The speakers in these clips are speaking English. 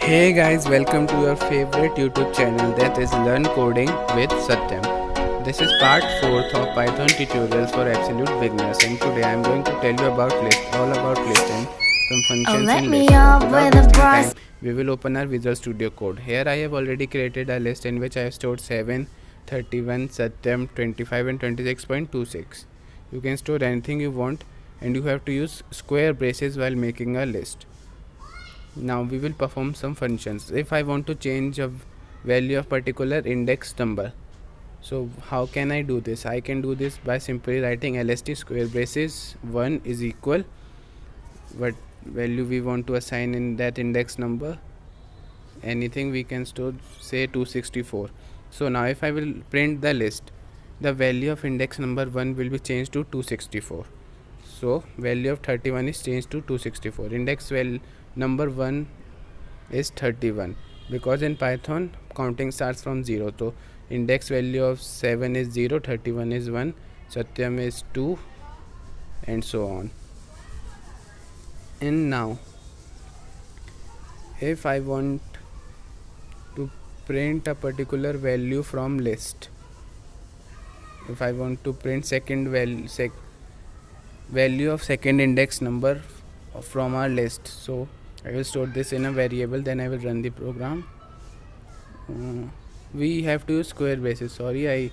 Hey guys, welcome to your favorite YouTube channel, that is Learn Coding with Satyam. This is part 4th of Python tutorials for absolute beginners, and today I am going to tell you about list, all about list and some functions in list. Without wasting time, we will open our Visual Studio Code. Here I have already created a list in which I have stored 7, 31, Satyam, 25 and 26.26. You can store anything you want, and you have to use square braces while making a list. Now we will perform some functions. If I want to change a value of particular index number, so how can I do this? I can do this by simply writing lst square braces 1 is equal what value we want to assign in that index number, anything we can store, say 264. So now if I will print the list, the value of index number 1 will be changed to 264. So value of 31 is changed to 264. Index number 1 is 31 because in Python counting starts from 0. So index value of 7 is 0, 31 is 1, Satyam is 2, and so on. And now if I want to print a particular value from list, if I want to print second value of second index number from our list, so I will store this in a variable, then I will run the program. We have to use square braces, sorry I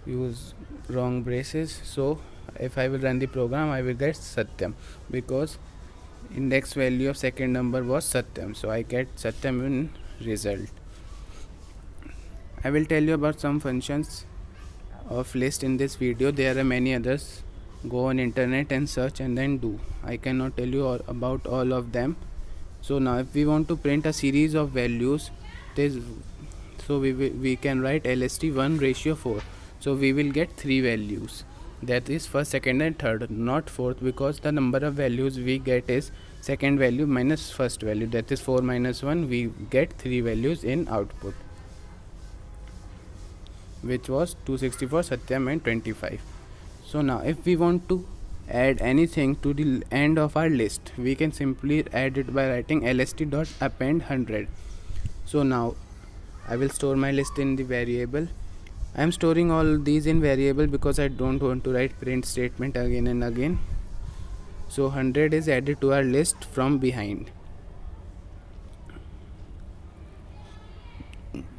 use wrong braces. So if I will run the program, I will get Satyam because index value of second number was Satyam, so I get Satyam in result. I will tell you about some functions of list in this video. There are many others. Go on internet and search and then do. I cannot tell you about all of them. So now if we want to print a series of values, so we can write lst1 ratio 4. So we will get 3 values, that is first, second and third, not fourth, because the number of values we get is second value minus first value, that is 4 minus 1. We get 3 values in output, which was 264, Satyam and 25. So now if we want to add anything to the end of our list, we can simply add it by writing lst.append 100. So now I will store my list in the variable. I am storing all these in variable because I don't want to write print statement again and again. So 100 is added to our list from behind.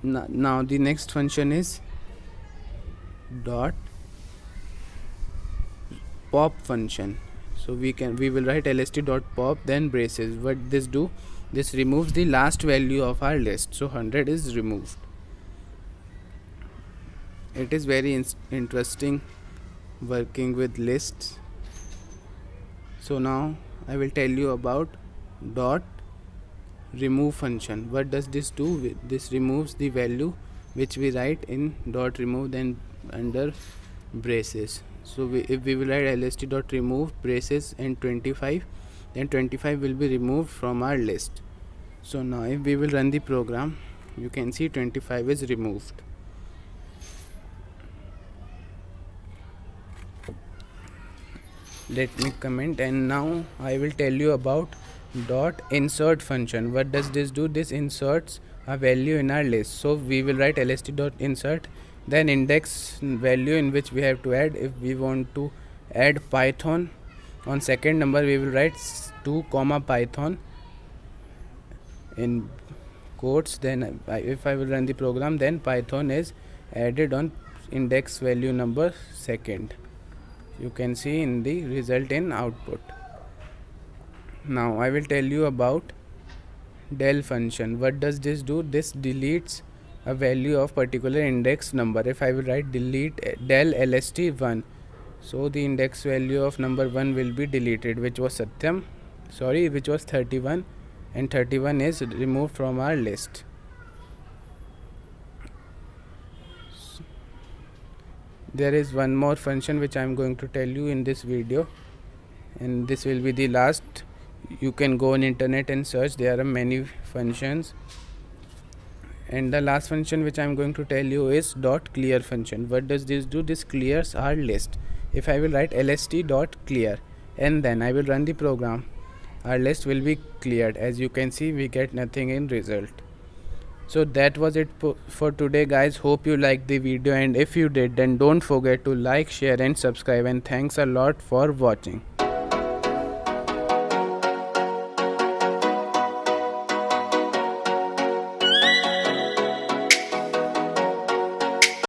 Now the next function is dot pop function. So we will write lst.pop then braces. What this do? This removes the last value of our list, so 100 is removed. It is very interesting working with lists. So now I will tell you about dot remove function. What does this do? This removes the value which we write in dot remove then under braces. So if we will write lst.remove braces and 25, then 25 will be removed from our list. So now if we will run the program, you can see 25 is removed. Let me comment, and now I will tell you about dot insert function. What does this do? This inserts a value in our list. So we will write lst.insert then index value in which we have to add. If we want to add Python on second number, we will write 2 comma Python in quotes. Then if I will run the program, then Python is added on index value number second. You can see in the result in output. Now I will tell you about del function. What does this do? This deletes a value of particular index number. If I will write delete del lst1, so the index value of number 1 will be deleted, which was 31, and 31 is removed from our list. There is one more function which I am going to tell you in this video, and this will be the last. You can go on internet and search, there are many functions. And the last function which I am going to tell you is dot clear function. What does this do? This clears our list. If I will write lst.clear and then I will run the program, our list will be cleared. As you can see, we get nothing in result. So that was it for today, guys. Hope you liked the video, and if you did, then don't forget to like, share and subscribe, and thanks a lot for watching.